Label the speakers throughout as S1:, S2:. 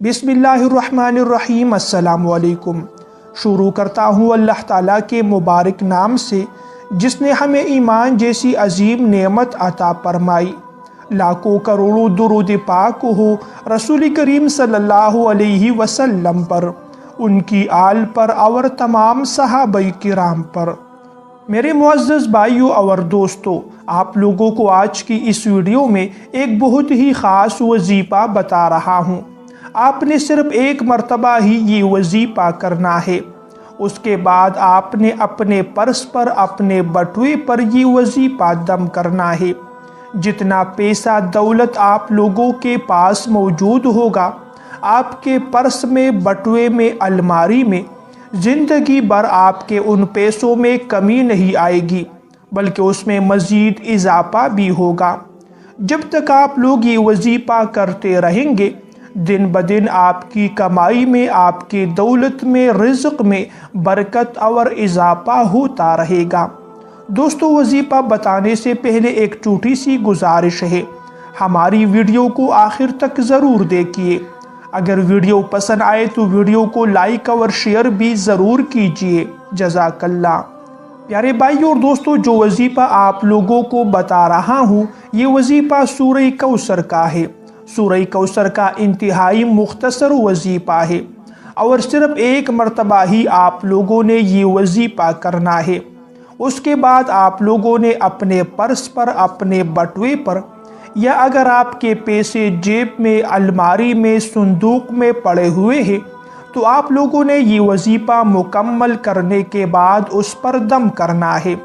S1: बिस्मिल्लाहिर्रहमानिर्रहीम। अस्सलाम वालेकुम। शुरू करता हूँ अल्लाह ताला के मुबारक नाम से जिसने हमें ईमान जैसी अजीम नेमत अता फरमाई। लाखों करोड़ों दुरूद पाक हो रसूल करीम सल्लल्लाहु अलैहि वसल्लम पर, उनकी आल पर और तमाम सहाबाए किराम पर। मेरे मुअज़्ज़ज़ भाइयों और दोस्तों, आप लोगों को आज की इस वीडियो में एक बहुत ही ख़ास वजीफ़ा बता रहा हूँ। आपने सिर्फ एक मर्तबा ही ये वजीफ़ा करना है। उसके बाद आपने अपने पर्स पर, अपने बटुए पर ये वजीफ़ा दम करना है। जितना पैसा दौलत आप लोगों के पास मौजूद होगा, आपके पर्स में, बटुए में, अलमारी में, ज़िंदगी भर आपके उन पैसों में कमी नहीं आएगी, बल्कि उसमें मज़ीद इजाफा भी होगा। जब तक आप लोग ये वजीफ़ा करते रहेंगे, दिन ब दिन आपकी कमाई में, आपकी दौलत में, रिज़्क़ में बरकत और इजाफा होता रहेगा। दोस्तों, वजीफ़ा बताने से पहले एक छोटी सी गुजारिश है, हमारी वीडियो को आखिर तक ज़रूर देखिए। अगर वीडियो पसंद आए तो वीडियो को लाइक और शेयर भी ज़रूर कीजिए। जज़ाकल्लाह। प्यारे भाइयों और दोस्तों, जो वजीफ़ा आप लोगों को बता रहा हूँ, ये वजीफ़ा सूरह कौसर का है। सूरह कौसर का इंतहाई मुख्तसर वजीफ़ा है और सिर्फ एक मर्तबा ही आप लोगों ने ये वजीफ़ा करना है। उसके बाद आप लोगों ने अपने पर्स पर, अपने बटुए पर, या अगर आपके पैसे जेब में, अलमारी में, संदूक में पड़े हुए हैं, तो आप लोगों ने ये वजीफ़ा मुकम्मल करने के बाद उस पर दम करना है।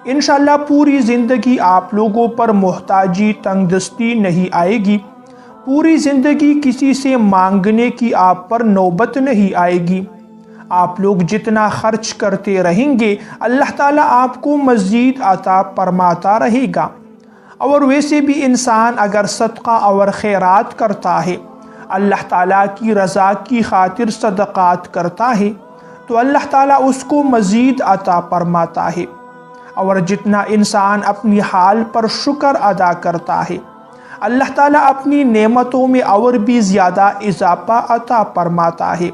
S1: इंशाअल्लाह पूरी ज़िंदगी आप लोगों पर मोहताजी, तंगदस्ती नहीं आएगी। पूरी ज़िंदगी किसी से मांगने की आप पर नौबत नहीं आएगी। आप लोग जितना खर्च करते रहेंगे, अल्लाह ताला आपको मज़ीद अता फरमाता रहेगा। और वैसे भी इंसान अगर सदका और खैरात करता है, अल्लाह ताला की रज़ा की खातिर सदक़ात करता है, तो अल्लाह ताला उसको मज़ीद अता फरमाता है। और जितना इंसान अपनी हाल पर शुक्र अदा करता है, अल्लाह ताला अपनी नेमतों में और भी ज़्यादा इजाफा अता फरमाता है।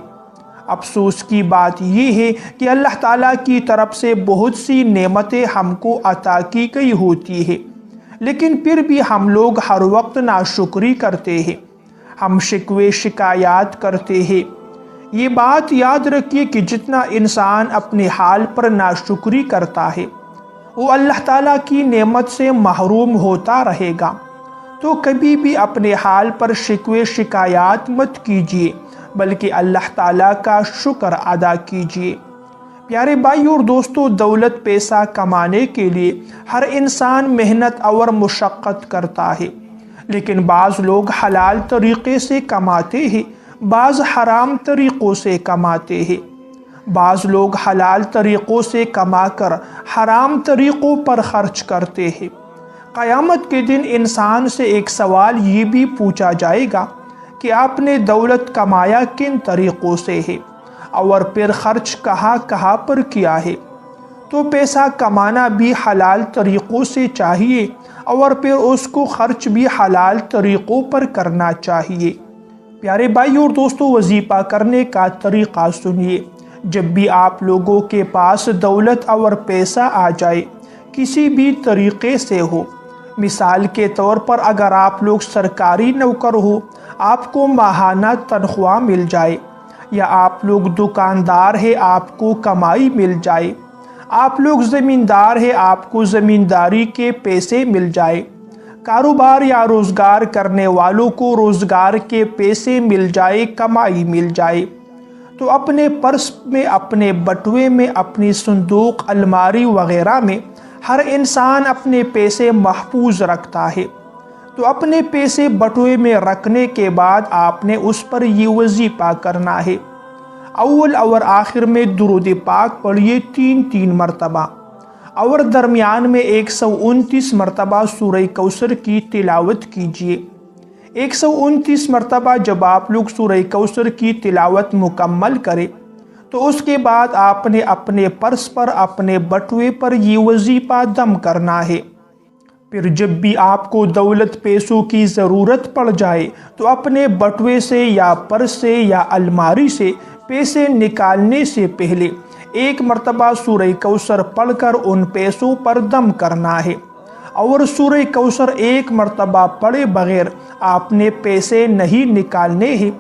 S1: अफसोस की बात यह है कि अल्लाह ताला की तरफ से बहुत सी नेमतें हमको अता की गई होती है, लेकिन फिर भी हम लोग हर वक्त नाशुक्री करते हैं, हम शिकवे शिकायत करते हैं। ये बात याद रखिए कि जितना इंसान अपने हाल पर नाशुक्री करता है, वो अल्लाह ताला की नेमत से महरूम होता रहेगा। तो कभी भी अपने हाल पर शिकवे शिकायत मत कीजिए, बल्कि अल्लाह ताला का शुक्र अदा कीजिए। प्यारे भाइयों और दोस्तों, दौलत पैसा कमाने के लिए हर इंसान मेहनत और मुशक्क़त करता है, लेकिन बाज़ लोग हलाल तरीक़े से कमाते हैं, बाज़ हराम तरीक़ों से कमाते हैं। बाज़ लोग हलाल तरीक़ों से कमाकर हराम तरीक़ों पर ख़र्च करते हैं। क़यामत के दिन इंसान से एक सवाल ये भी पूछा जाएगा कि आपने दौलत कमाया किन तरीक़ों से है और फिर ख़र्च कहाँ कहाँ पर किया है। तो पैसा कमाना भी हलाल तरीक़ों से चाहिए और फिर उसको ख़र्च भी हलाल तरीक़ों पर करना चाहिए। प्यारे भाइयों और दोस्तों, वजीफ़ा करने का तरीक़ा सुनिए। जब भी आप लोगों के पास दौलत और पैसा आ जाए, किसी भी तरीक़े से हो, मिसाल के तौर पर अगर आप लोग सरकारी नौकर हो, आपको माहाना तनख्वाह मिल जाए, या आप लोग दुकानदार है, आपको कमाई मिल जाए, आप लोग ज़मींदार है, आपको ज़मींदारी के पैसे मिल जाए, कारोबार या रोज़गार करने वालों को रोज़गार के पैसे मिल जाए, कमाई मिल जाए, तो अपने पर्स में, अपने बटुए में, अपनी संदूक, अलमारी वग़ैरह में हर इंसान अपने पैसे महफूज रखता है। तो अपने पैसे बटुए में रखने के बाद आपने उस पर ये वजीफ़ा करना है। अव्वल और आखिर में दुरूद पाक पढ़िए 3-3 मरतबा, और दरमियान में 129 मरतबा सूरह कौसर की तिलावत कीजिए। 129 मरतबा जब आप लोग सूरह कौसर की तिलावत मुकम्मल करें, तो उसके बाद आपने अपने पर्स पर, अपने बटुए पर ये वजीफ़ा दम करना है। پھر جب بھی آپ کو دولت پیسوں کی ضرورت پڑ جائے تو اپنے بٹوے سے یا پرس سے یا الماری سے پیسے نکالنے سے پہلے ایک مرتبہ سورہ کوثر پڑھ کر ان پیسوں پر دم کرنا ہے، اور سورہ کوثر ایک مرتبہ پڑھے بغیر آپ نے پیسے نہیں نکالنے ہیں،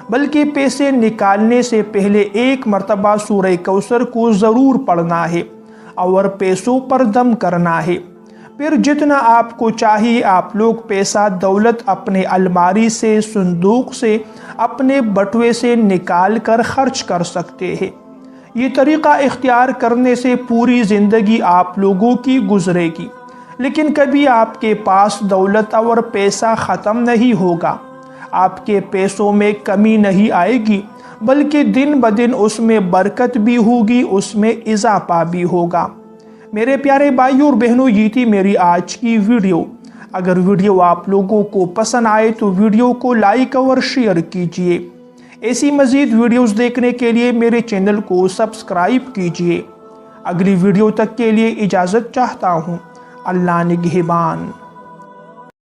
S1: بلکہ پیسے نکالنے سے پہلے ایک مرتبہ سورہ کوثر کو ضرور پڑھنا ہے اور پیسوں پر دم کرنا ہے۔ پھر جتنا آپ کو چاہیے آپ لوگ پیسہ دولت اپنے الماری سے، صندوق سے، اپنے بٹوے سے نکال کر خرچ کر سکتے ہیں۔ یہ طریقہ اختیار کرنے سے پوری زندگی آپ لوگوں کی گزرے گی، لیکن کبھی آپ کے پاس دولت اور پیسہ ختم نہیں ہوگا، آپ کے پیسوں میں کمی نہیں آئے گی، بلکہ دن بدن اس میں برکت بھی ہوگی، اس میں اضافہ بھی ہوگا۔ میرے پیارے بھائیوں اور بہنوں، یہ تھی میری آج کی ویڈیو۔ اگر ویڈیو آپ لوگوں کو پسند آئے تو ویڈیو کو لائک اور شیئر کیجئے۔ ایسی مزید ویڈیوز دیکھنے کے لیے میرے چینل کو سبسکرائب کیجئے۔ اگلی ویڈیو تک کے لیے اجازت چاہتا ہوں۔ اللہ نگہبان۔